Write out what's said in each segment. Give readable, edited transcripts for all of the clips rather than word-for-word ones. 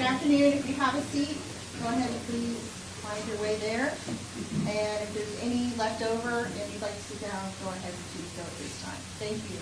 afternoon. If you have a seat, go ahead and please find your way there. And if there's any left over and you'd like to sit down, go ahead and do so at this time. Thank you.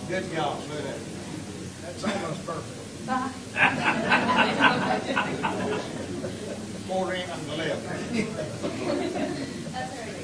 Good job, look at that. That's almost perfect. 4 inches on the left. That's right.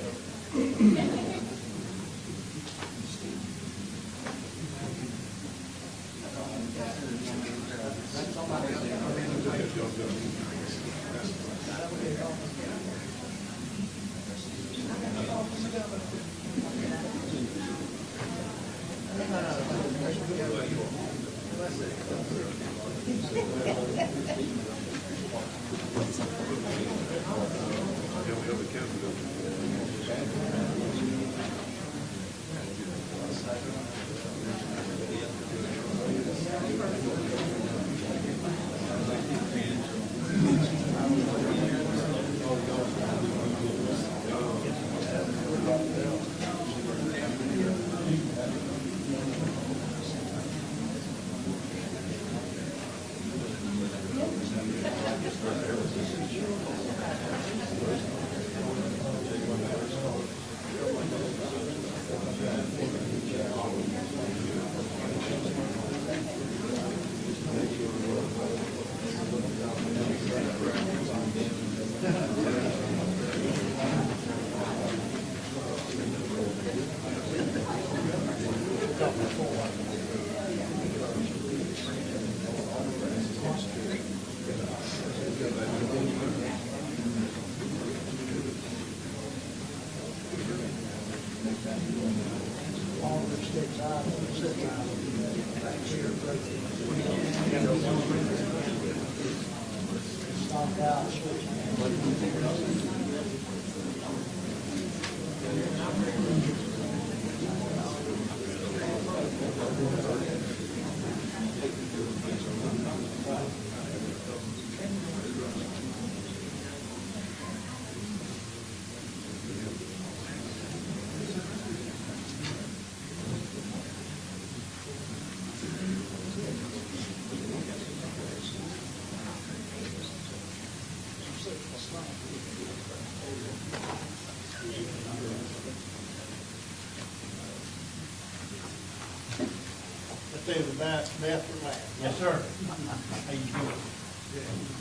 Let's do the best for last. Yes, sir. How you doing? Good.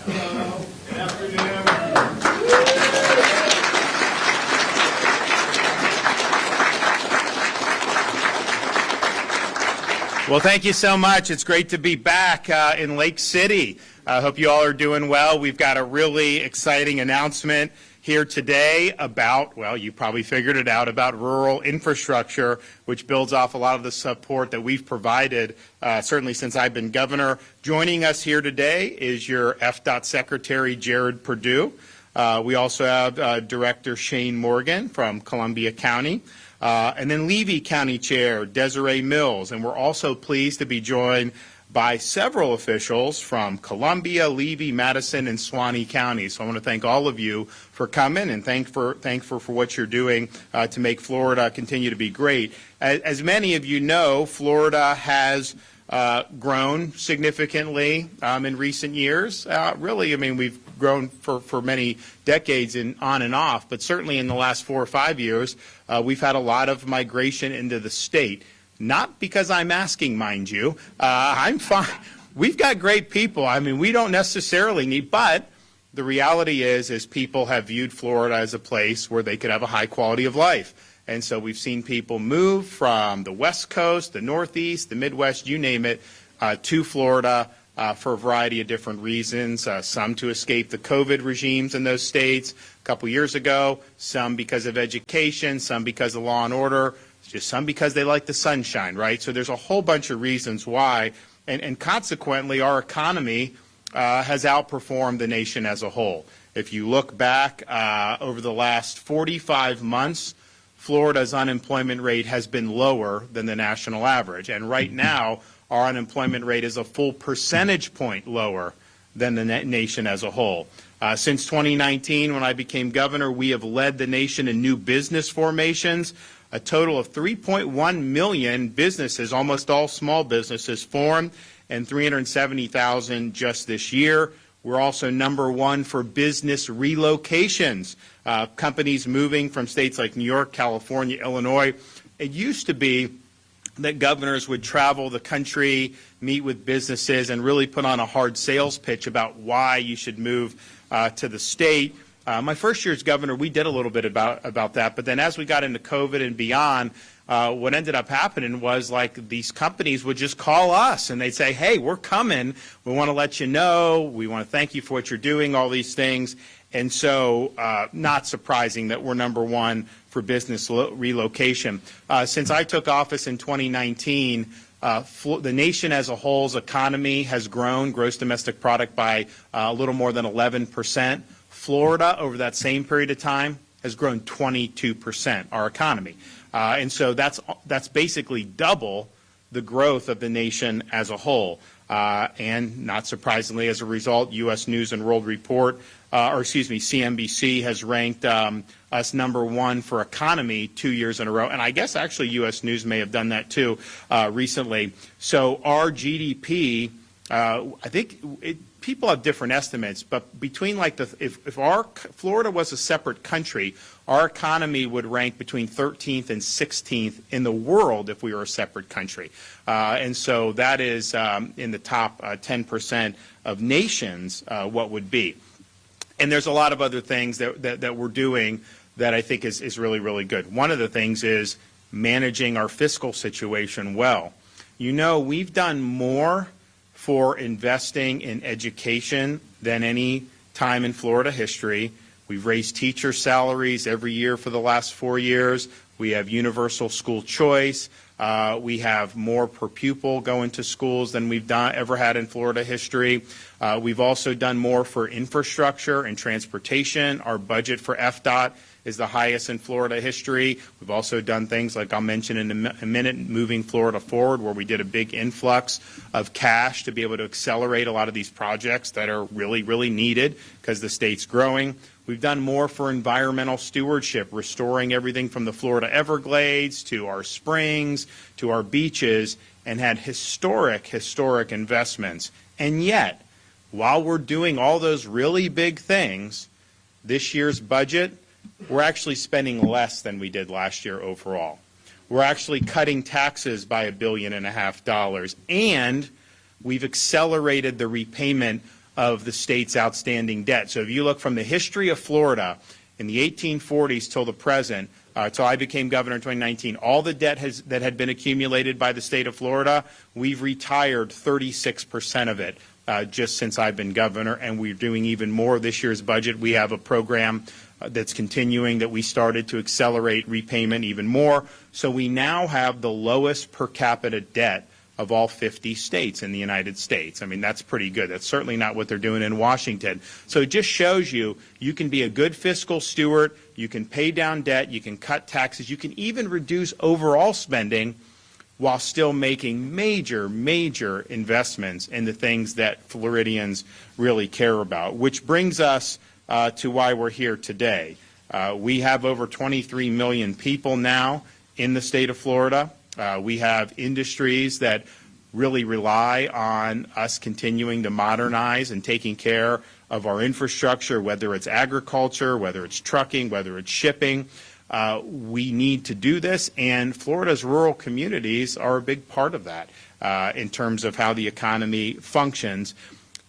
Hello. Good afternoon. Well, thank you so much. It's great to be back in Lake City. I hope you all are doing well. We've got a really exciting announcement here today about, well, you probably figured it out, about rural infrastructure, which builds off a lot of the support that we've provided, certainly since I've been governor. Joining us here today is your FDOT Secretary, Jared Perdue. We also have Director Shane Morgan from Columbia County. And then Levy County Chair Desiree Mills, and we're also pleased to be joined by several officials from Columbia, Levy, Madison, and Suwannee counties. So I want to thank all of you for coming and thankful for what you're doing to make Florida continue to be great. As many of you know, Florida has grown significantly in recent years. Really, I mean, we've grown for many decades on and off, but certainly in the last 4 or 5 years, we've had a lot of migration into the state. Not because I'm asking, mind you. I'm fine. We've got great people. I mean, we don't necessarily need, but the reality is people have viewed Florida as a place where they could have a high quality of life. And so we've seen people move from the West Coast, the Northeast, the Midwest, you name it, to Florida for a variety of different reasons, some to escape the COVID regimes in those states a couple years ago, some because of education, some because of law and order, just some because they like the sunshine, right? So there's a whole bunch of reasons why, and consequently our economy has outperformed the nation as a whole. If you look back over the last 45 months, Florida's unemployment rate has been lower than the national average, and right now our unemployment rate is a full percentage point lower than the nation as a whole. Since 2019, when I became governor, we have led the nation in new business formations. A total of 3.1 million businesses, almost all small businesses, formed, and 370,000 just this year. We're also #1 for business relocations, companies moving from states like New York, California, Illinois. It used to be that governors would travel the country, meet with businesses, and really put on a hard sales pitch about why you should move to the state. My first year as governor, we did a little bit about that, but then as we got into COVID and beyond, what ended up happening was like these companies would just call us and they'd say, hey, we're coming, we want to let you know, we want to thank you for what you're doing, all these things. And so not surprising that we're #1 for business relocation. Since I took office in 2019, the nation as a whole's economy has grown, gross domestic product, by a little more than 11%. Florida, over that same period of time, has grown 22%, our economy. And so that's basically double the growth of the nation as a whole. And not surprisingly, as a result, U.S. News and World Report, CNBC has ranked us #1 for economy 2 years in a row. And I guess actually U.S. News may have done that too recently. So our GDP, I think people have different estimates, but between if our Florida was a separate country, our economy would rank between 13th and 16th in the world if we were a separate country. And so that is in the top 10% of nations what would be. And there's a lot of other things that we're doing that I think is really, really good. One of the things is managing our fiscal situation well. You know, we've done more for investing in education than any time in Florida history. We've raised teacher salaries every year for the last 4 years. We have universal school choice. We have more per pupil going to schools than we've ever had in Florida history. We've also done more for infrastructure and transportation. Our budget for FDOT is the highest in Florida history. We've also done things like I'll mention in a minute, moving Florida forward, where we did a big influx of cash to be able to accelerate a lot of these projects that are really, really needed because the state's growing. We've done more for environmental stewardship, restoring everything from the Florida Everglades to our springs to our beaches, and had historic investments. And yet, while we're doing all those really big things, this year's budget, we're actually spending less than we did last year overall. We're actually cutting taxes by $1.5 billion, and we've accelerated the repayment of the state's outstanding debt. So if you look from the history of Florida in the 1840s till the present, till I became governor in 2019, all the debt that had been accumulated by the state of Florida, we've retired 36% of it just since I've been governor, and we're doing even more this year's budget. We have a program that's continuing that we started to accelerate repayment even more. So we now have the lowest per capita debt of all 50 states in the United States. I mean, that's pretty good. That's certainly not what they're doing in Washington. So it just shows you can be a good fiscal steward, you can pay down debt, you can cut taxes, you can even reduce overall spending while still making major investments in the things that Floridians really care about, which brings us to why we're here today. We have over 23 million people now in the state of Florida. We have industries that really rely on us continuing to modernize and taking care of our infrastructure, whether it's agriculture, whether it's trucking, whether it's shipping. We need to do this, and Florida's rural communities are a big part of that in terms of how the economy functions.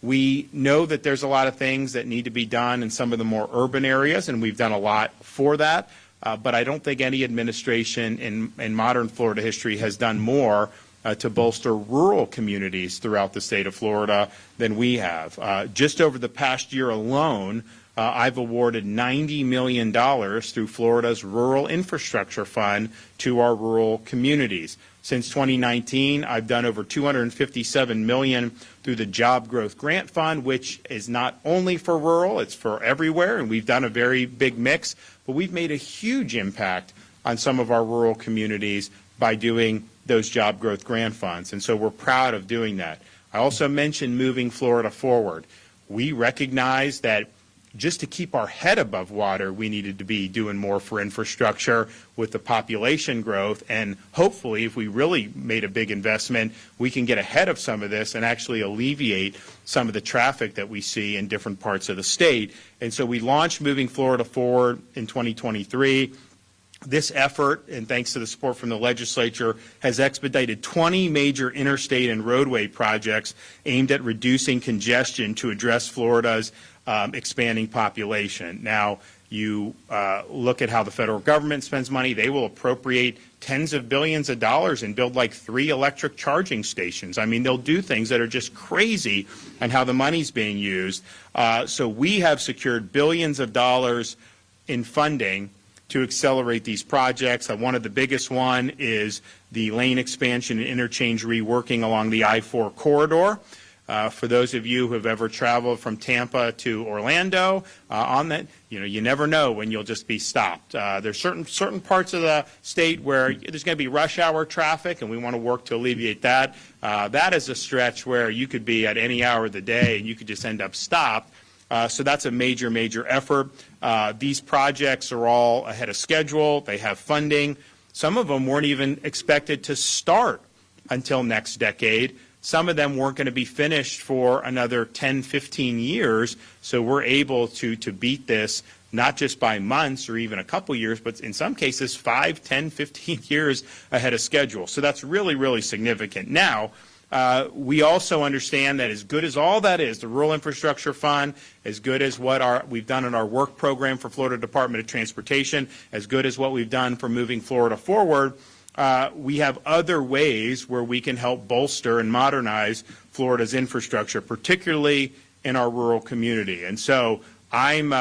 We know that there's a lot of things that need to be done in some of the more urban areas, and we've done a lot for that. But I don't think any administration in modern Florida history has done more to bolster rural communities throughout the state of Florida than we have. Just over the past year alone, I've awarded $90 million through Florida's Rural Infrastructure Fund to our rural communities. Since 2019, I've done over $257 million through the Job Growth Grant Fund, which is not only for rural, it's for everywhere, and we've done a very big mix, but we've made a huge impact on some of our rural communities by doing those Job Growth Grant Funds, and so we're proud of doing that. I also mentioned moving Florida forward. We recognize that just to keep our head above water, we needed to be doing more for infrastructure with the population growth. And hopefully, if we really made a big investment, we can get ahead of some of this and actually alleviate some of the traffic that we see in different parts of the state. And so we launched Moving Florida Forward in 2023. This effort, and thanks to the support from the legislature, has expedited 20 major interstate and roadway projects aimed at reducing congestion to address Florida's expanding population. Now, you look at how the federal government spends money. They will appropriate tens of billions of dollars and build like 3 electric charging stations. I mean, they'll do things that are just crazy on how the money's being used. So we have secured billions of dollars in funding to accelerate these projects. One of the biggest one is the lane expansion and interchange reworking along the I-4 corridor. For those of you who have ever traveled from Tampa to Orlando, on that, you never know when you'll just be stopped. There's certain parts of the state where there's going to be rush hour traffic, and we want to work to alleviate that. That is a stretch where you could be at any hour of the day, and you could just end up stopped. So that's a major, major effort. These projects are all ahead of schedule. They have funding. Some of them weren't even expected to start until next decade. Some of them weren't going to be finished for another 10, 15 years. So we're able to beat this not just by months or even a couple years, but in some cases 5, 10, 15 years ahead of schedule. So that's really, really significant. Now, we also understand that as good as all that is, the Rural Infrastructure Fund, as good as what we've done in our work program for Florida Department of Transportation, as good as what we've done for moving Florida forward, we have other ways where we can help bolster and modernize Florida's infrastructure, particularly in our rural community. And so I'm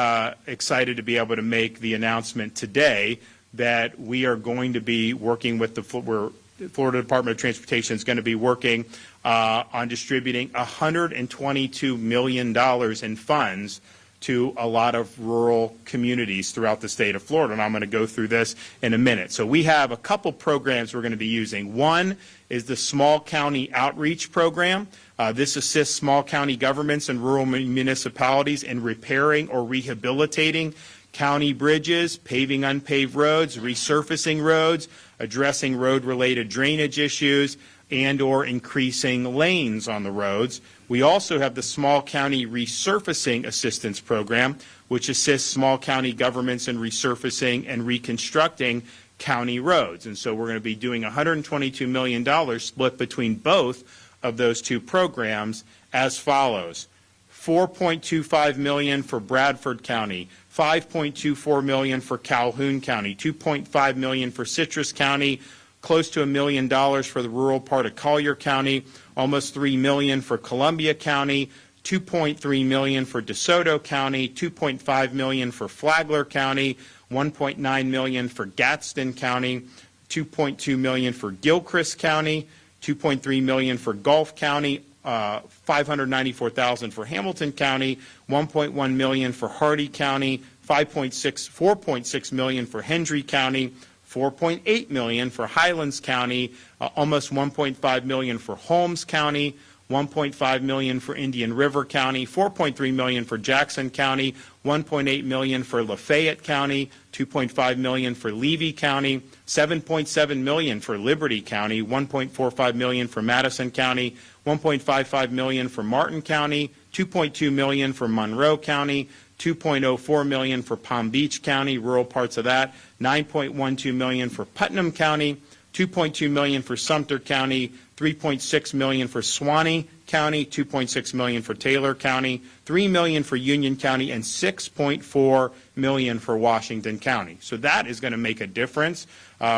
excited to be able to make the announcement today that we are going to be working with the Florida Department of Transportation is going to be working on distributing $122 million in funds to a lot of rural communities throughout the state of Florida, and I'm going to go through this in a minute. So we have a couple programs we're going to be using. One is the Small County Outreach Program. This assists small county governments and rural municipalities in repairing or rehabilitating county bridges, paving unpaved roads, resurfacing roads, addressing road-related drainage issues, and or increasing lanes on the roads. We also have the Small County Resurfacing Assistance Program, which assists small county governments in resurfacing and reconstructing county roads. And so we're going to be doing $122 million split between both of those two programs as follows. $4.25 million for Bradford County, $5.24 million for Calhoun County, $2.5 million for Citrus County, close to $1 million for the rural part of Collier County, almost $3 million for Columbia County, $2.3 million for DeSoto County, $2.5 million for Flagler County, $1.9 million for Gadsden County, $2.2 million for Gilchrist County, $2.3 million for Gulf County, $594,000 for Hamilton County, $1.1 million for Hardy County, $4.6 million for Hendry County, $4.8 million for Highlands County, almost $1.5 million for Holmes County, $1.5 million for Indian River County, $4.3 million for Jackson County, $1.8 million for Lafayette County, $2.5 million for Levy County, $7.7 million for Liberty County, $1.45 million for Madison County, $1.55 million for Martin County, $2.2 million for Monroe County, $2.04 million for Palm Beach County, rural parts of that, $9.12 million for Putnam County, $2.2 million for Sumter County, $3.6 million for Suwannee County, $2.6 million for Taylor County, $3 million for Union County, and $6.4 million for Washington County. So that is going to make a difference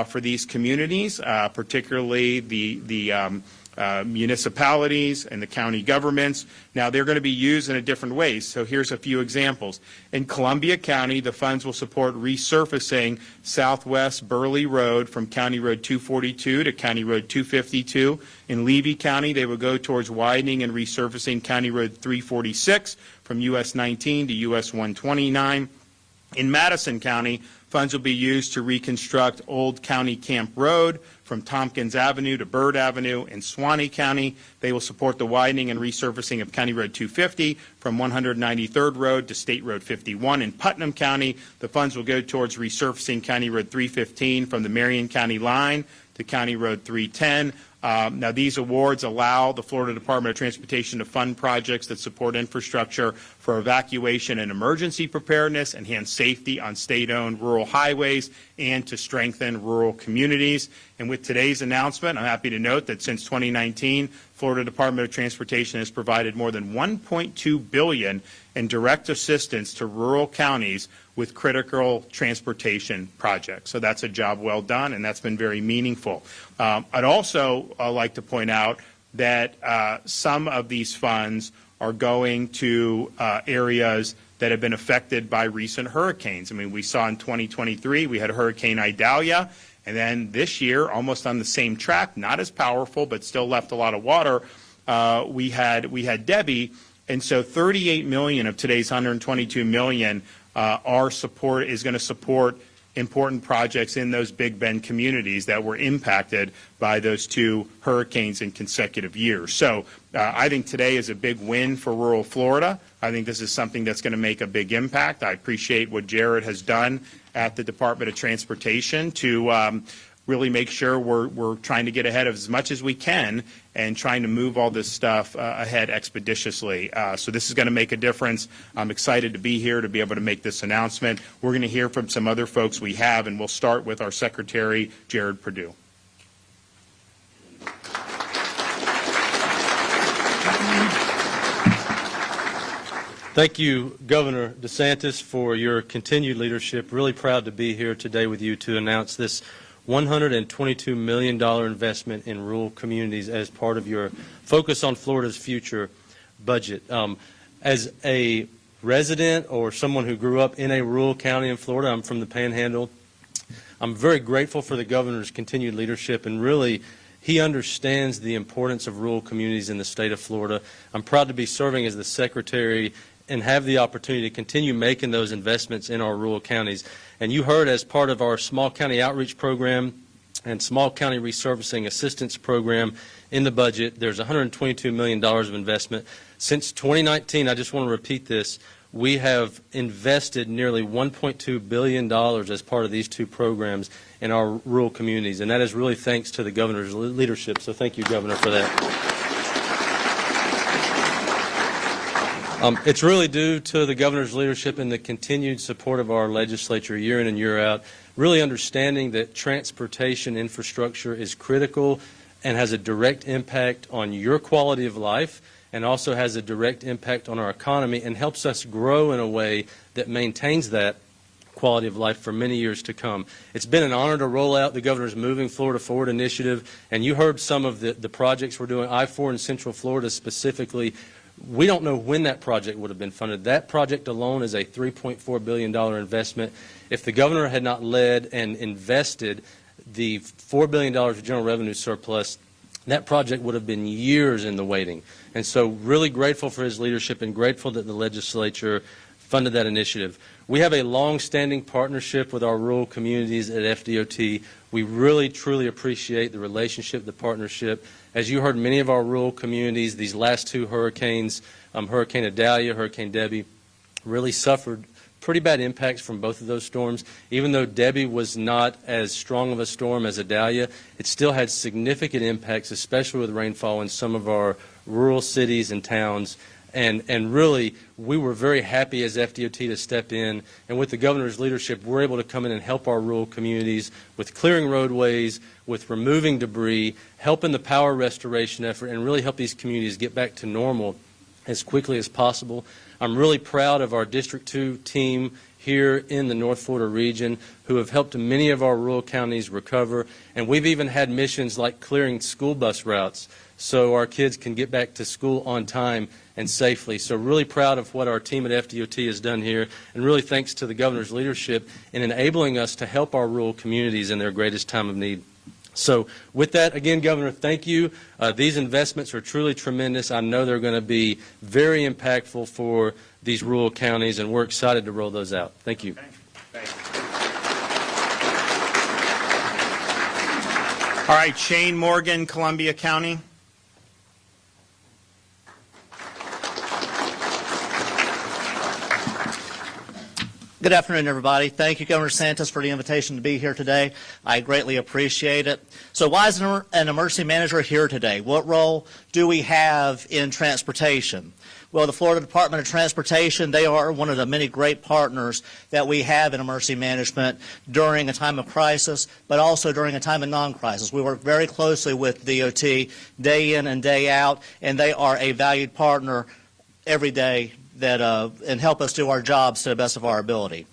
for these communities, particularly the municipalities and the county governments. Now, they're going to be used in a different ways. So here's a few examples. In Columbia County, the funds will support resurfacing Southwest Burley Road from County Road 242 to County Road 252. In Levy County, they will go towards widening and resurfacing County Road 346 from US 19 to US 129. In Madison County, funds will be used to reconstruct Old County Camp Road from Tompkins Avenue to Byrd Avenue. In Suwannee County, they will support the widening and resurfacing of County Road 250 from 193rd Road to State Road 51. In Putnam County, the funds will go towards resurfacing County Road 315 from the Marion County line to County Road 310. Now, these awards allow the Florida Department of Transportation to fund projects that support infrastructure for evacuation and emergency preparedness, enhance safety on state-owned rural highways, and to strengthen rural communities. And with today's announcement, I'm happy to note that since 2019, Florida Department of Transportation has provided more than $1.2 billion in direct assistance to rural counties with critical transportation projects. So that's a job well done, and that's been very meaningful. I'd also like to point out that some of these funds are going to areas that have been affected by recent hurricanes. I mean, we saw in 2023, we had Hurricane Idalia, and then this year, almost on the same track, not as powerful, but still left a lot of water, we had Debbie, and so 38 million of today's 122 million our support is going to support important projects in those Big Bend communities that were impacted by those 2 hurricanes in consecutive years. So I think today is a big win for rural Florida. I think this is something that's going to make a big impact. I appreciate what Jared has done at the Department of Transportation to really make sure we're trying to get ahead of as much as we can and trying to move all this stuff ahead expeditiously. So this is going to make a difference. I'm excited to be here to be able to make this announcement. We're going to hear from some other folks we have, and we'll start with our Secretary, Jared Perdue. Thank you, Governor DeSantis, for your continued leadership. Really proud to be here today with you to announce this $122 million investment in rural communities as part of your Focus on Florida's Future budget. As a resident or someone who grew up in a rural county in Florida, I'm from the Panhandle, I'm very grateful for the governor's continued leadership, and really he understands the importance of rural communities in the state of Florida. I'm proud to be serving as the secretary and have the opportunity to continue making those investments in our rural counties. And you heard, as part of our Small County Outreach Program and Small County Resurfacing Assistance Program in the budget, there's $122 million of investment. Since 2019, I just want to repeat this, we have invested nearly $1.2 billion as part of these 2 programs in our rural communities, and that is really thanks to the governor's leadership. So thank you, Governor, for that. It's really due to the governor's leadership and the continued support of our legislature year in and year out, really understanding that transportation infrastructure is critical and has a direct impact on your quality of life, and also has a direct impact on our economy and helps us grow in a way that maintains that quality of life for many years to come. It's been an honor to roll out the governor's Moving Florida Forward initiative, and you heard some of the projects we're doing. I-4 in Central Florida specifically, we don't know when that project would have been funded. That project alone is a $3.4 billion investment. If the governor had not led and invested the $4 billion of general revenue surplus, that project would have been years in the waiting. And so really grateful for his leadership and grateful that the legislature funded that initiative. We have a long-standing partnership with our rural communities at FDOT. We really, truly appreciate the relationship, the partnership. As you heard, many of our rural communities, these last 2 hurricanes, Hurricane Idalia, Hurricane Debbie, really suffered pretty bad impacts from both of those storms. Even though Debbie was not as strong of a storm as Idalia, it still had significant impacts, especially with rainfall in some of our rural cities and towns. And really, we were very happy as FDOT to step in, and with the governor's leadership, we're able to come in and help our rural communities with clearing roadways, with removing debris, helping the power restoration effort, and really help these communities get back to normal as quickly as possible. I'm really proud of our District 2 team here in the North Florida region who have helped many of our rural counties recover, and we've even had missions like clearing school bus routes so our kids can get back to school on time and safely. So really proud of what our team at FDOT has done here, and really thanks to the governor's leadership in enabling us to help our rural communities in their greatest time of need. So with that, again, Governor, thank you. These investments are truly tremendous. I know they're going to be very impactful for these rural counties, and we're excited to roll those out. Thank you. Thank you. All right, Shane Morgan, Columbia County. Good afternoon, everybody. Thank you, Governor DeSantis, for the invitation to be here today. I greatly appreciate it. So why is an emergency manager here today? What role do we have in transportation? Well, the Florida Department of Transportation, they are one of the many great partners that we have in emergency management during a time of crisis, but also during a time of non-crisis. We work very closely with DOT day in and day out, and they are a valued partner every day and help us do our jobs to the best of our ability.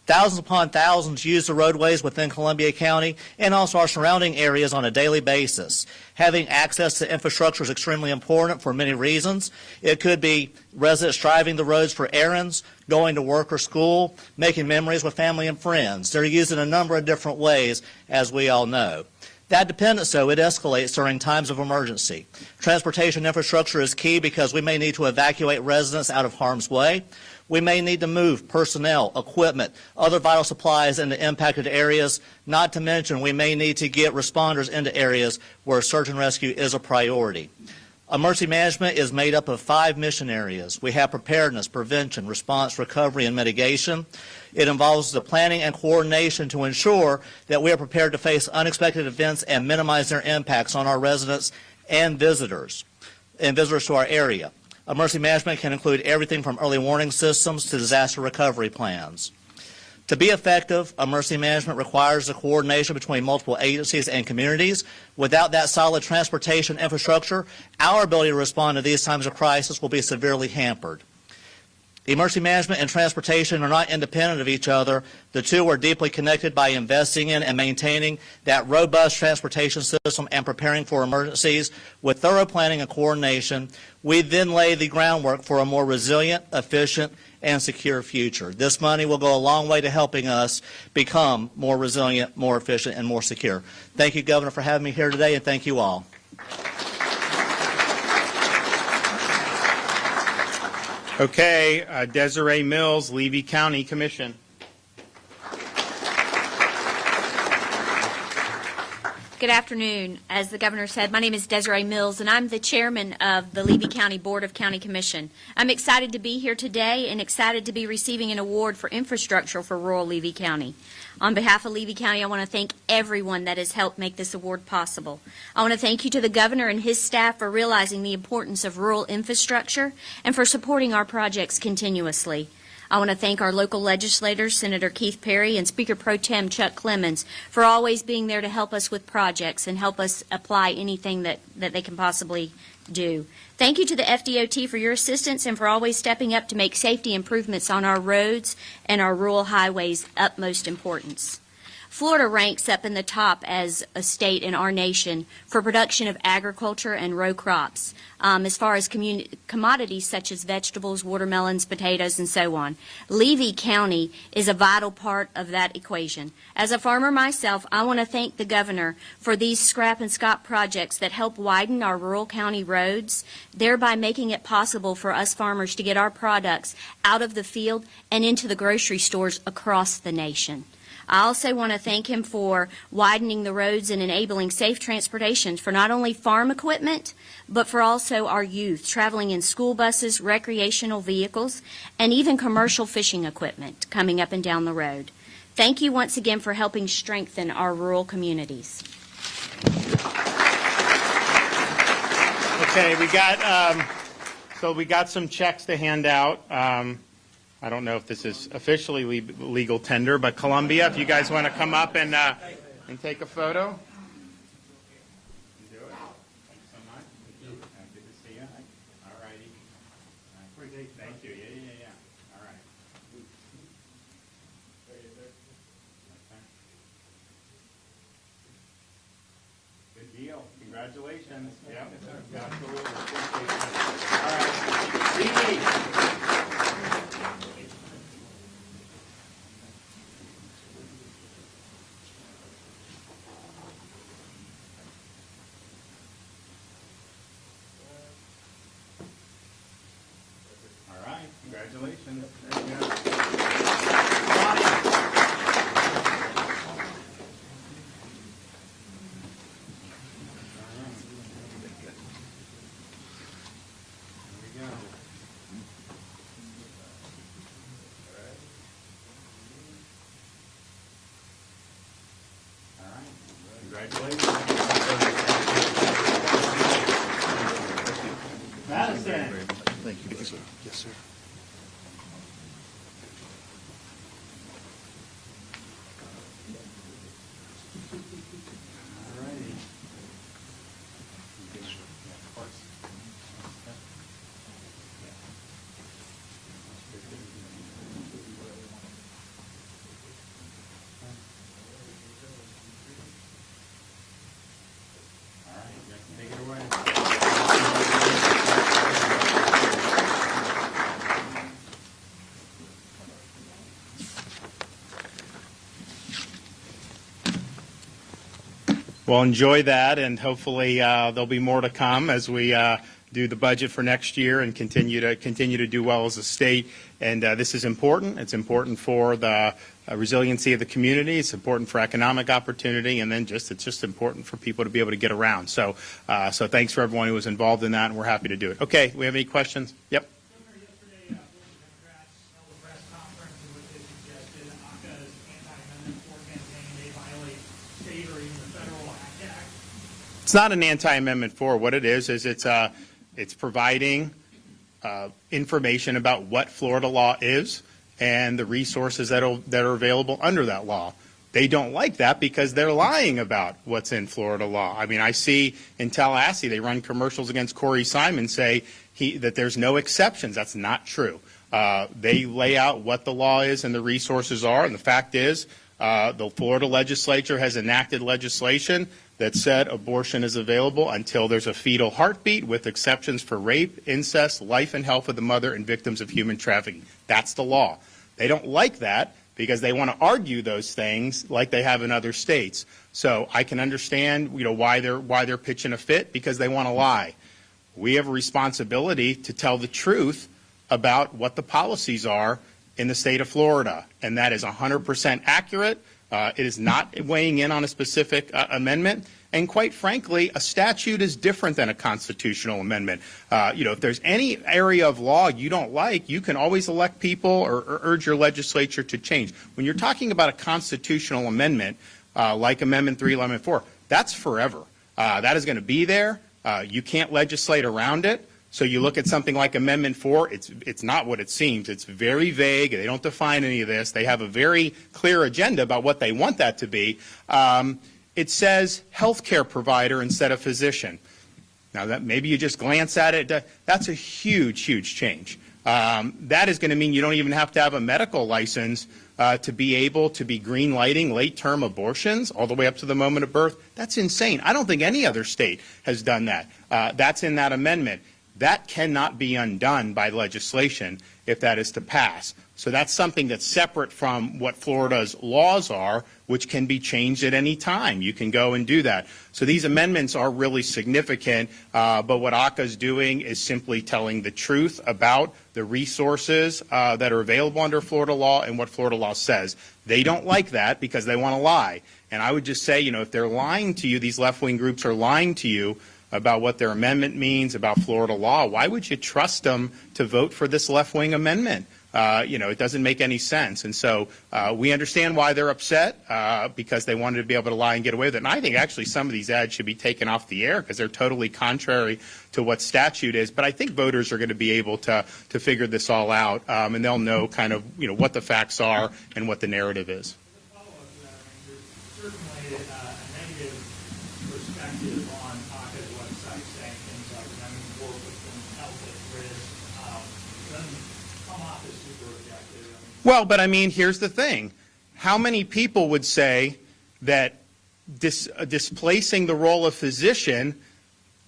Thousands upon thousands use the roadways within Columbia County and also our surrounding areas on a daily basis. Having access to infrastructure is extremely important for many reasons. It could be residents driving the roads for errands, going to work or school, making memories with family and friends. They're used in a number of different ways, as we all know. That dependence, though, it escalates during times of emergency. Transportation infrastructure is key because we may need to evacuate residents out of harm's way. We may need to move personnel, equipment, other vital supplies into impacted areas, not to mention we may need to get responders into areas where search and rescue is a priority. Emergency management is made up of 5 mission areas. We have preparedness, prevention, response, recovery, and mitigation. It involves the planning and coordination to ensure that we are prepared to face unexpected events and minimize their impacts on our residents and visitors to our area. Emergency management can include everything from early warning systems to disaster recovery plans. To be effective, emergency management requires the coordination between multiple agencies and communities. Without that solid transportation infrastructure, our ability to respond to these times of crisis will be severely hampered. Emergency management and transportation are not independent of each other. The two are deeply connected by investing in and maintaining that robust transportation system and preparing for emergencies with thorough planning and coordination. We then lay the groundwork for a more resilient, efficient, and secure future. This money will go a long way to helping us become more resilient, more efficient, and more secure. Thank you, Governor, for having me here today, and thank you all. Okay, Desiree Mills, Levy County Commission. Good afternoon. As the governor said, my name is Desiree Mills, and I'm the chairman of the Levy County Board of County Commission. I'm excited to be here today and excited to be receiving an award for infrastructure for rural Levy County. On behalf of Levy County, I want to thank everyone that has helped make this award possible. I want to thank you to the governor and his staff for realizing the importance of rural infrastructure and for supporting our projects continuously. I want to thank our local legislators, Senator Keith Perry and Speaker Pro Tem Chuck Clemens, for always being there to help us with projects and help us apply anything that they can possibly do. Thank you to the FDOT for your assistance and for always stepping up to make safety improvements on our roads and our rural highways utmost importance. Florida ranks up in the top as a state in our nation for production of agriculture and row crops, as far as commodities such as vegetables, watermelons, potatoes, and so on. Levy County is a vital part of that equation. As a farmer myself, I want to thank the governor for these scrap and scop projects that help widen our rural county roads, thereby making it possible for us farmers to get our products out of the field and into the grocery stores across the nation. I also want to thank him for widening the roads and enabling safe transportation for not only farm equipment, but for also our youth traveling in school buses, recreational vehicles, and even commercial fishing equipment coming up and down the road. Thank you once again for helping strengthen our rural communities. Okay, we got some checks to hand out. I don't know if this is officially legal tender, but Columbia, if you guys want to come up and take a photo. Do it. Thanks so much. Good to see you. All righty. Thank you. Yeah. All right. Good deal. Congratulations. Yep. Absolutely. All right. Congratulations. There you go. All right. Congratulations. Madison. Thank you. Yes, sir. Yes, sir. Take it away. Well, enjoy that, and hopefully there'll be more to come as we do the budget for next year and continue to do well as a state. And this is important. It's important for the resiliency of the community. It's important for economic opportunity, and then it's just important for people to be able to get around. So thanks for everyone who was involved in that, and we're happy to do it. Okay, we have any questions? Yep. Yesterday, Democrats held a press conference in which they suggested ACA's anti-amendment 4 campaign may violate state or even the federal Act. It's not an anti-amendment 4. What it is it's providing information about what Florida law is and the resources that are available under that law. They don't like that because they're lying about what's in Florida law. I mean, I see in Tallahassee they run commercials against Corey Simon say that there's no exceptions. That's not true. They lay out what the law is and the resources are, and the fact is the Florida legislature has enacted legislation that said abortion is available until there's a fetal heartbeat with exceptions for rape, incest, life and health of the mother, and victims of human trafficking. That's the law. They don't like that because they want to argue those things like they have in other states. So I can understand, why they're pitching a fit, because they want to lie. We have a responsibility to tell the truth about what the policies are in the state of Florida, and that is 100% accurate. It is not weighing in on a specific amendment. And quite frankly, a statute is different than a constitutional amendment. If there's any area of law you don't like, you can always elect people or urge your legislature to change. When you're talking about a constitutional amendment, like Amendment 3, Amendment 4, that's forever. That is going to be there. You can't legislate around it. So you look at something like Amendment 4, it's not what it seems. It's very vague. They don't define any of this. They have a very clear agenda about what they want that to be. It says healthcare provider instead of physician. Now, that maybe you just glance at it. That's a huge, huge change. That is going to mean you don't even have to have a medical license to be able to be green lighting late-term abortions all the way up to the moment of birth. That's insane. I don't think any other state has done that. That's in that amendment. That cannot be undone by legislation if that is to pass. So that's something that's separate from what Florida's laws are, which can be changed at any time. You can go and do that. So these amendments are really significant, but what ACA is doing is simply telling the truth about the resources that are available under Florida law and what Florida law says. They don't like that because they want to lie. And I would just say, if they're lying to you, these left-wing groups are lying to you about what their amendment means, about Florida law, why would you trust them to vote for this left-wing amendment? It doesn't make any sense. And so we understand why they're upset because they wanted to be able to lie and get away with it. And I think actually some of these ads should be taken off the air because they're totally contrary to what statute is. But I think voters are going to be able to figure this all out, and they'll know kind of what the facts are and what the narrative is. As a follow-up to that, there's certainly a negative perspective on ACA's website saying things like Amendment 4 puts women's health at risk. It doesn't come off as super objective. Well, but I mean, here's the thing. How many people would say that displacing the role of physician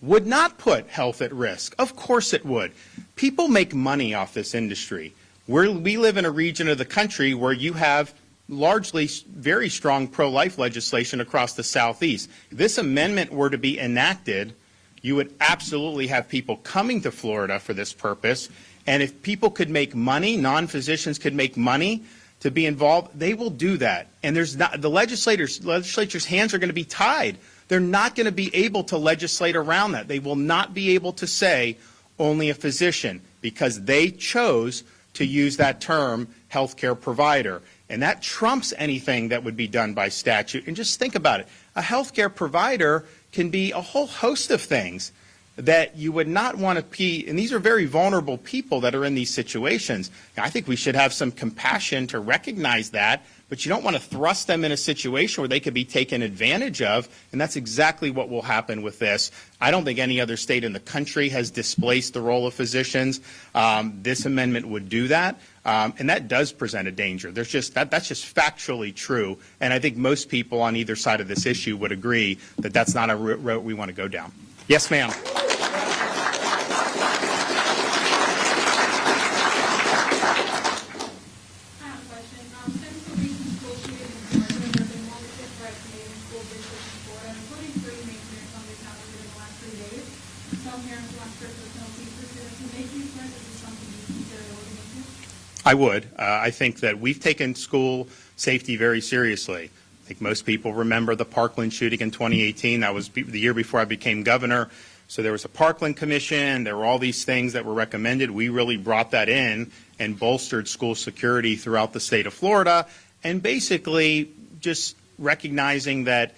would not put health at risk? Of course it would. People make money off this industry. We live in a region of the country where you have largely very strong pro-life legislation across the Southeast. If this amendment were to be enacted, you would absolutely have people coming to Florida for this purpose. And if people could make money, non-physicians could make money to be involved, they will do that. And the legislature's hands are going to be tied. They're not going to be able to legislate around that. They will not be able to say only a physician because they chose to use that term healthcare provider. And that trumps anything that would be done by statute. And just think about it. A healthcare provider can be a whole host of things that you would not want to be, and these are very vulnerable people that are in these situations. Now, I think we should have some compassion to recognize that, but you don't want to thrust them in a situation where they could be taken advantage of, and that's exactly what will happen with this. I don't think any other state in the country has displaced the role of physicians. This amendment would do that, and that does present a danger. That's just factually true, and I think most people on either side of this issue would agree that that's not a route we want to go down. Yes, ma'am. I would. I think that we've taken school safety very seriously. I think most people remember the Parkland shooting in 2018. That was the year before I became governor. So there was a Parkland Commission. There were all these things that were recommended. We really brought that in and bolstered school security throughout the state of Florida, and basically just recognizing that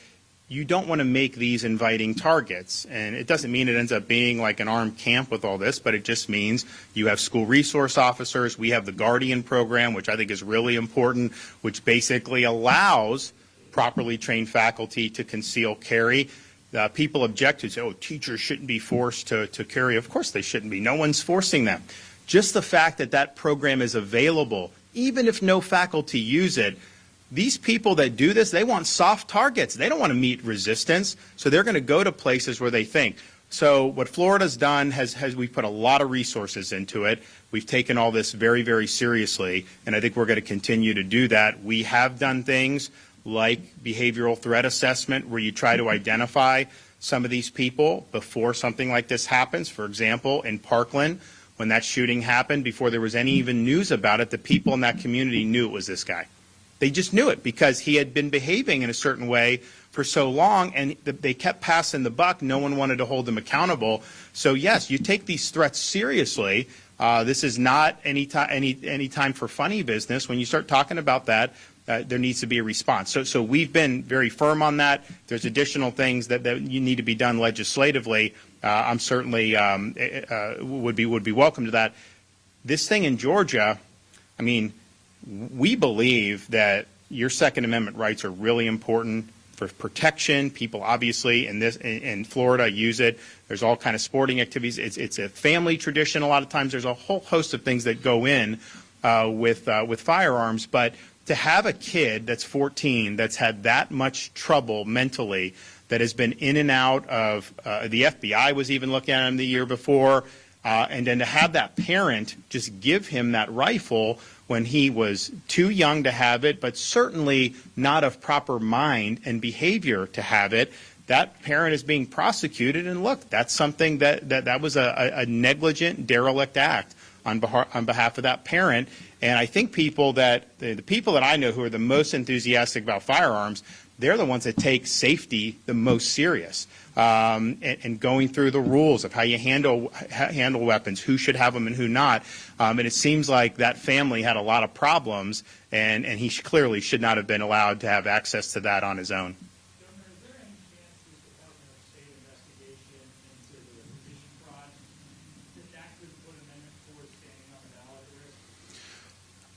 you don't want to make these inviting targets. And it doesn't mean it ends up being like an armed camp with all this, but it just means you have school resource officers. We have the Guardian program, which I think is really important, which basically allows properly trained faculty to conceal carry. People object to say, oh, teachers shouldn't be forced to carry. Of course they shouldn't be. No one's forcing them. Just the fact that that program is available, even if no faculty use it, these people that do this, they want soft targets. They don't want to meet resistance, so they're going to go to places where they think. So what Florida's done we've put a lot of resources into it. We've taken all this very, very seriously, and I think we're going to continue to do that. We have done things like behavioral threat assessment, where you try to identify some of these people before something like this happens. For example, in Parkland, when that shooting happened, before there was any even news about it, the people in that community knew it was this guy. They just knew it because he had been behaving in a certain way for so long, and they kept passing the buck. No one wanted to hold him accountable. So yes, you take these threats seriously. This is not any time for funny business. When you start talking about that, there needs to be a response. So we've been very firm on that. There's additional things that you need to be done legislatively. I'm certainly would be welcome to that. This thing in Georgia, I mean, we believe that your Second Amendment rights are really important for protection. People obviously in Florida use it. There's all kind of sporting activities. It's a family tradition. A lot of times there's a whole host of things that go in with firearms. But to have a kid that's 14 that's had that much trouble mentally, that has been in and out of the FBI was even looking at him the year before, and then to have that parent just give him that rifle when he was too young to have it, but certainly not of proper mind and behavior to have it, that parent is being prosecuted. And look, that's something that was a negligent, derelict act on behalf of that parent. And I think the people that I know who are the most enthusiastic about firearms, they're the ones that take safety the most serious, and going through the rules of how you handle weapons, who should have them and who not. And it seems like that family had a lot of problems, and he clearly should not have been allowed to have access to that on his own. Governor, is there any chance this Department of State investigation into the petition fraud, that could put amendment towards standing on the ballot risk?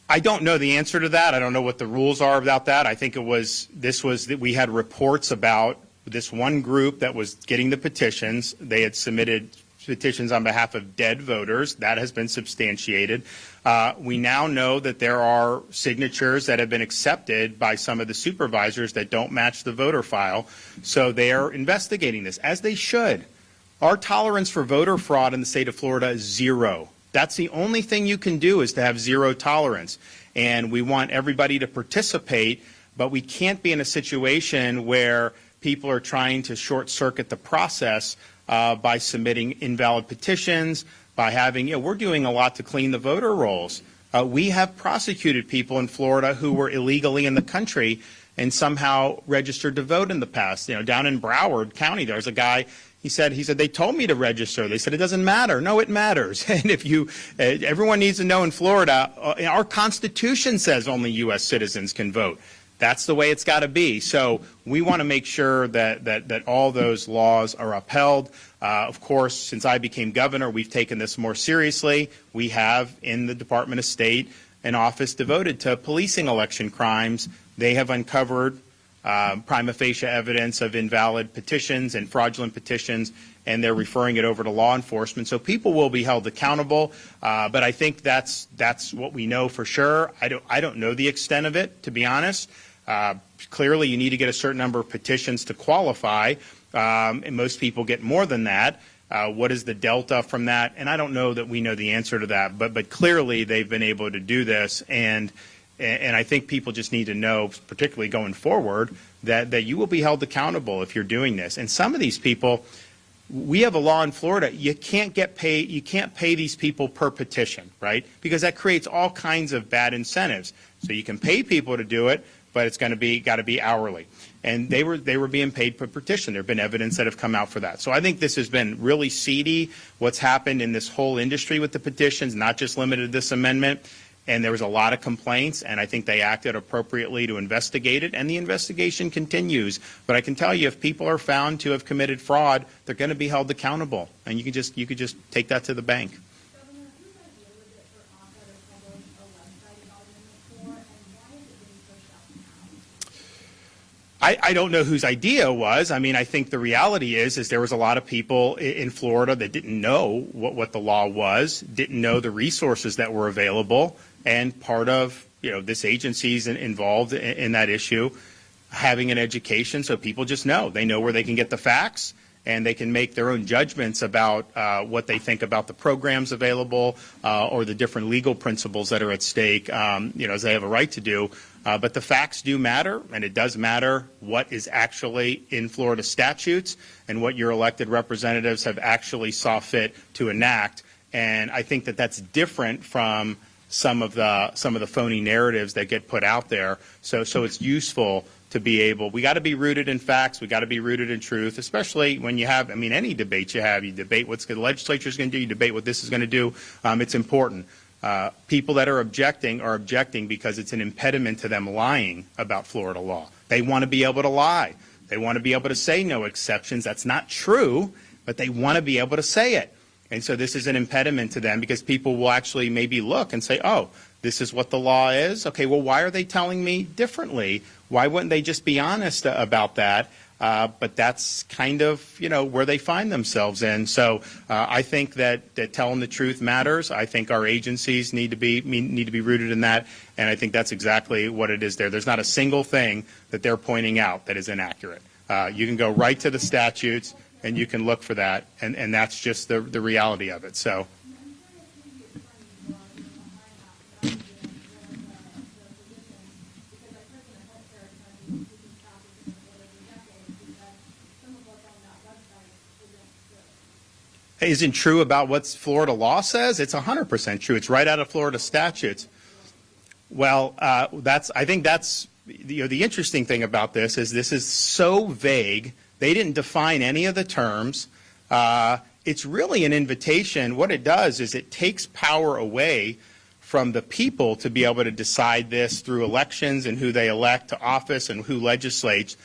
I don't know the answer to that. I don't know what the rules are about that. I think we had reports about this one group that was getting the petitions. They had submitted petitions on behalf of dead voters. That has been substantiated. We now know that there are signatures that have been accepted by some of the supervisors that don't match the voter file. So they are investigating this, as they should. Our tolerance for voter fraud in the state of Florida is zero. That's the only thing you can do, is to have zero tolerance. And we want everybody to participate, but we can't be in a situation where people are trying to short-circuit the process by submitting invalid petitions, by having, we're doing a lot to clean the voter rolls. We have prosecuted people in Florida who were illegally in the country and somehow registered to vote in the past. Down in Broward County, there's a guy. He said, they told me to register. They said, it doesn't matter. No, it matters. And everyone needs to know in Florida, our Constitution says only U.S. citizens can vote. That's the way it's got to be. So we want to make sure that all those laws are upheld. Of course, since I became governor, we've taken this more seriously. We have in the Department of State an office devoted to policing election crimes. They have uncovered prima facie evidence of invalid petitions and fraudulent petitions, and they're referring it over to law enforcement. So people will be held accountable, but I think that's what we know for sure. I don't know the extent of it, to be honest. Clearly, you need to get a certain number of petitions to qualify, and most people get more than that. What is the delta from that? And I don't know that we know the answer to that, but clearly they've been able to do this, and I think people just need to know, particularly going forward, that you will be held accountable if you're doing this. And some of these people, we have a law in Florida. You can't pay these people per petition, right? Because that creates all kinds of bad incentives. So you can pay people to do it, but it's got to be hourly. And they were being paid per petition. There have been evidence that have come out for that. So I think this has been really seedy, what's happened in this whole industry with the petitions, not just limited to this amendment. And there was a lot of complaints, and I think they acted appropriately to investigate it, and the investigation continues. But I can tell you, if people are found to have committed fraud, they're going to be held accountable, and you could just take that to the bank. Governor, whose idea was it for OCA to publish a website about Amendment 4, and why is it being pushed out now? I don't know whose idea it was. I mean, I think the reality is there was a lot of people in Florida that didn't know what the law was, didn't know the resources that were available. And part of, this agency's involved in that issue, having an education so people just know. They know where they can get the facts, and they can make their own judgments about what they think about the programs available or the different legal principles that are at stake, as they have a right to do. But the facts do matter, and it does matter what is actually in Florida statutes and what your elected representatives have actually saw fit to enact. And I think that that's different from some of the phony narratives that get put out there. So it's useful to be able. We got to be rooted in facts. We got to be rooted in truth, especially when you have. I mean, any debate you have, you debate what the legislature is going to do. You debate what this is going to do. It's important. People that are objecting because it's an impediment to them lying about Florida law. They want to be able to lie. They want to be able to say no exceptions. That's not true, but they want to be able to say it. And so this is an impediment to them because people will actually maybe look and say, oh, this is what the law is. Okay, well, why are they telling me differently? Why wouldn't they just be honest about that? But that's kind of, where they find themselves in. So I think that telling the truth matters. I think our agencies need to be rooted in that, and I think that's exactly what it is there. There's not a single thing that they're pointing out that is inaccurate. You can go right to the statutes, and you can look for that, and that's just the reality of it. So. Isn't true about what Florida law says? It's 100% true. It's right out of Florida statutes. Well, I think that's the interesting thing about this is so vague. They didn't define any of the terms. It's really an invitation. What it does is it takes power away from the people to be able to decide this through elections and who they elect to office and who legislates,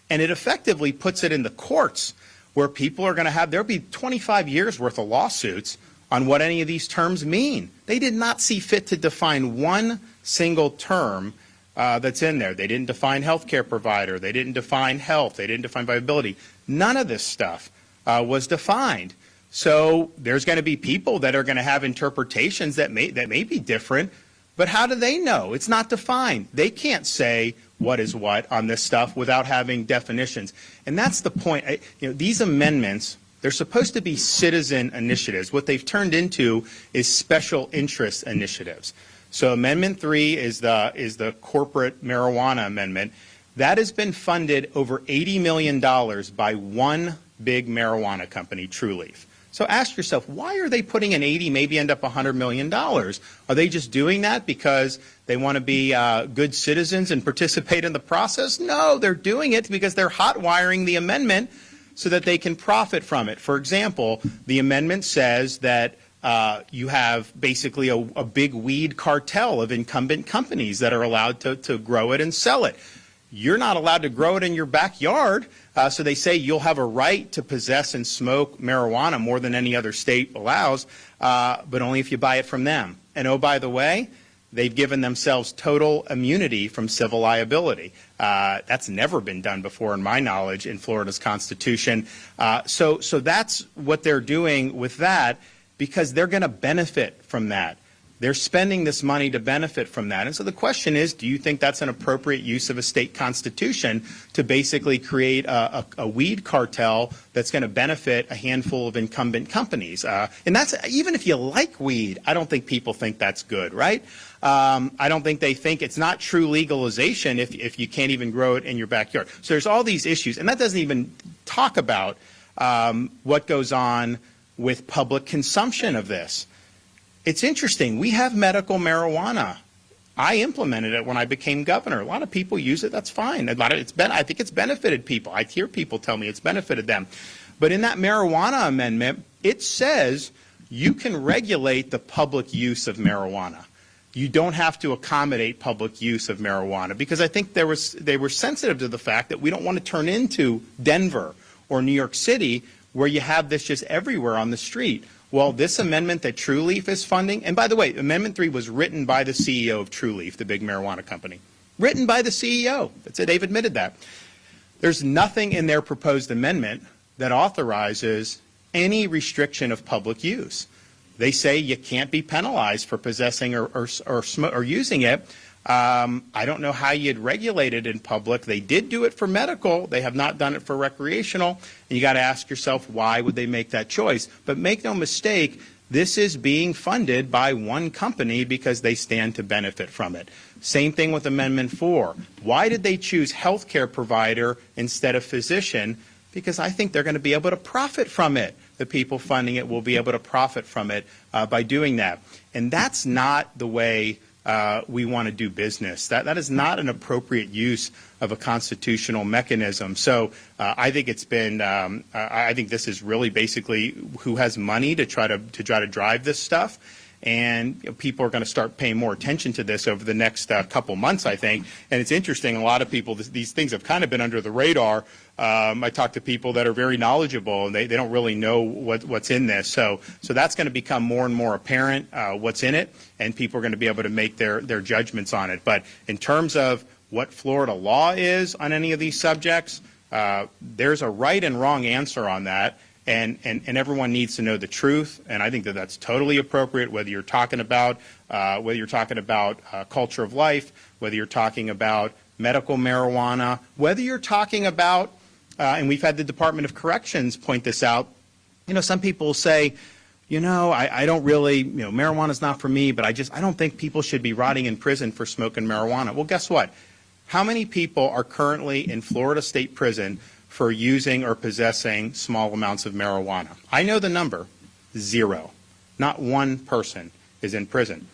and it effectively puts it in the courts, where people are going to there'll be 25 years worth of lawsuits on what any of these terms mean. They did not see fit to define one single term that's in there. They didn't define healthcare provider. They didn't define health. They didn't define viability. None of this stuff was defined. So there's going to be people that are going to have interpretations that may be different, but how do they know? It's not defined. They can't say what is what on this stuff without having definitions. And that's the point. These amendments, they're supposed to be citizen initiatives. What they've turned into is special interest initiatives. So Amendment 3 is the corporate marijuana amendment. That has been funded over $80 million by one big marijuana company, Trulieve. So ask yourself, why are they putting in 80, maybe end up $100 million? Are they just doing that because they want to be good citizens and participate in the process? No, they're doing it because they're hot wiring the amendment so that they can profit from it. For example, the amendment says that you have basically a big weed cartel of incumbent companies that are allowed to grow it and sell it. You're not allowed to grow it in your backyard, so they say you'll have a right to possess and smoke marijuana more than any other state allows, but only if you buy it from them. And oh, by the way, they've given themselves total immunity from civil liability. That's never been done before, in my knowledge, in Florida's Constitution. So that's what they're doing with that, because they're going to benefit from that. They're spending this money to benefit from that. And so the question is, do you think that's an appropriate use of a state constitution to basically create a weed cartel that's going to benefit a handful of incumbent companies? And that's, even if you like weed, I don't think people think that's good, right? I don't think they think it's not true legalization if you can't even grow it in your backyard. So there's all these issues, and that doesn't even talk about what goes on with public consumption of this. It's interesting. We have medical marijuana. I implemented it when I became governor. A lot of people use it. That's fine. I think it's benefited people. I hear people tell me it's benefited them. But in that marijuana amendment, it says you can regulate the public use of marijuana. You don't have to accommodate public use of marijuana, because I think they were sensitive to the fact that we don't want to turn into Denver or New York City, where you have this just everywhere on the street. Well, this amendment that True Leaf is funding, and by the way, Amendment 3 was written by the CEO of True Leaf, the big marijuana company. Written by the CEO. They've admitted that. There's nothing in their proposed amendment that authorizes any restriction of public use. They say you can't be penalized for possessing or using it. I don't know how you'd regulate it in public. They did do it for medical. They have not done it for recreational. And you got to ask yourself, why would they make that choice? But make no mistake, this is being funded by one company because they stand to benefit from it. Same thing with Amendment 4. Why did they choose healthcare provider instead of physician? Because I think they're going to be able to profit from it. The people funding it will be able to profit from it by doing that. And that's not the way we want to do business. That is not an appropriate use of a constitutional mechanism. So I think it's been. I think this is really basically who has money to try to drive this stuff. And people are going to start paying more attention to this over the next couple months, I think. And it's interesting, a lot of people, these things have kind of been under the radar. I talk to people that are very knowledgeable, and they don't really know what's in this. So that's going to become more and more apparent what's in it, and people are going to be able to make their judgments on it. But in terms of what Florida law is on any of these subjects, there's a right and wrong answer on that. And everyone needs to know the truth, and I think that that's totally appropriate, whether you're talking about culture of life, whether you're talking about medical marijuana, whether you're talking about, and we've had the Department of Corrections point this out. Some people say, I don't really, marijuana's not for me, but I don't think people should be rotting in prison for smoking marijuana. Well, guess what? How many people are currently in Florida State Prison for using or possessing small amounts of marijuana? I know the number, 0. Not one person is in prison.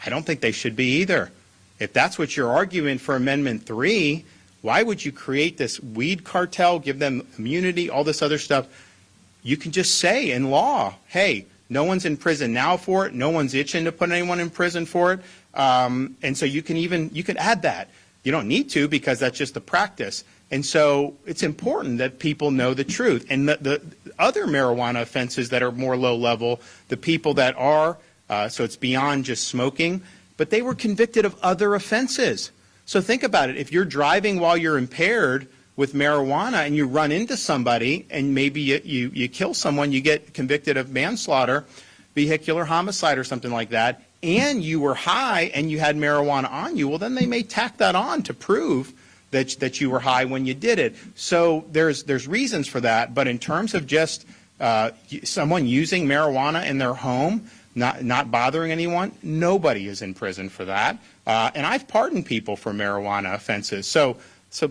I don't think they should be either. If that's what you're arguing for Amendment 3, why would you create this weed cartel, give them immunity, all this other stuff? You can just say in law, hey, no one's in prison now for it, no one's itching to put anyone in prison for it, and so you can add that. You don't need to, because that's just the practice. And so it's important that people know the truth. And the other marijuana offenses that are more low level, the people that are, so it's beyond just smoking, but they were convicted of other offenses. So think about it. If you're driving while you're impaired with marijuana and you run into somebody and maybe you kill someone, you get convicted of manslaughter, vehicular homicide or something like that, and you were high and you had marijuana on you, well, then they may tack that on to prove that you were high when you did it. So there's reasons for that, but in terms of just someone using marijuana in their home, not bothering anyone, nobody is in prison for that. And I've pardoned people for marijuana offenses. So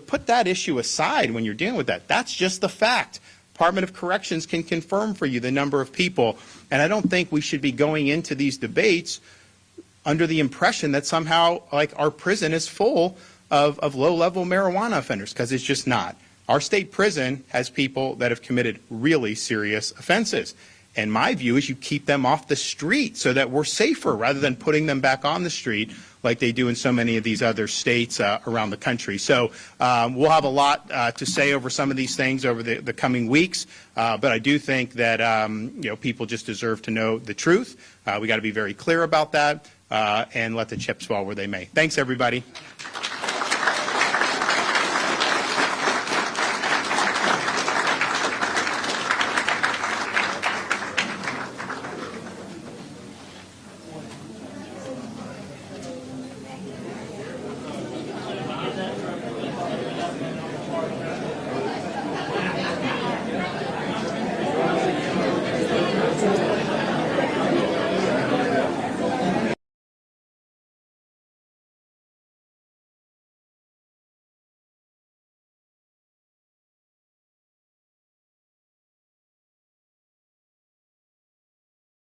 put that issue aside when you're dealing with that. That's just the fact. Department of Corrections can confirm for you the number of people. And I don't think we should be going into these debates under the impression that somehow like our prison is full of low-level marijuana offenders, because it's just not. Our state prison has people that have committed really serious offenses. And my view is you keep them off the street so that we're safer rather than putting them back on the street like they do in so many of these other states around the country. So we'll have a lot to say over some of these things over the coming weeks. But I do think that people just deserve to know the truth. We got to be very clear about that and let the chips fall where they may. Thanks, everybody.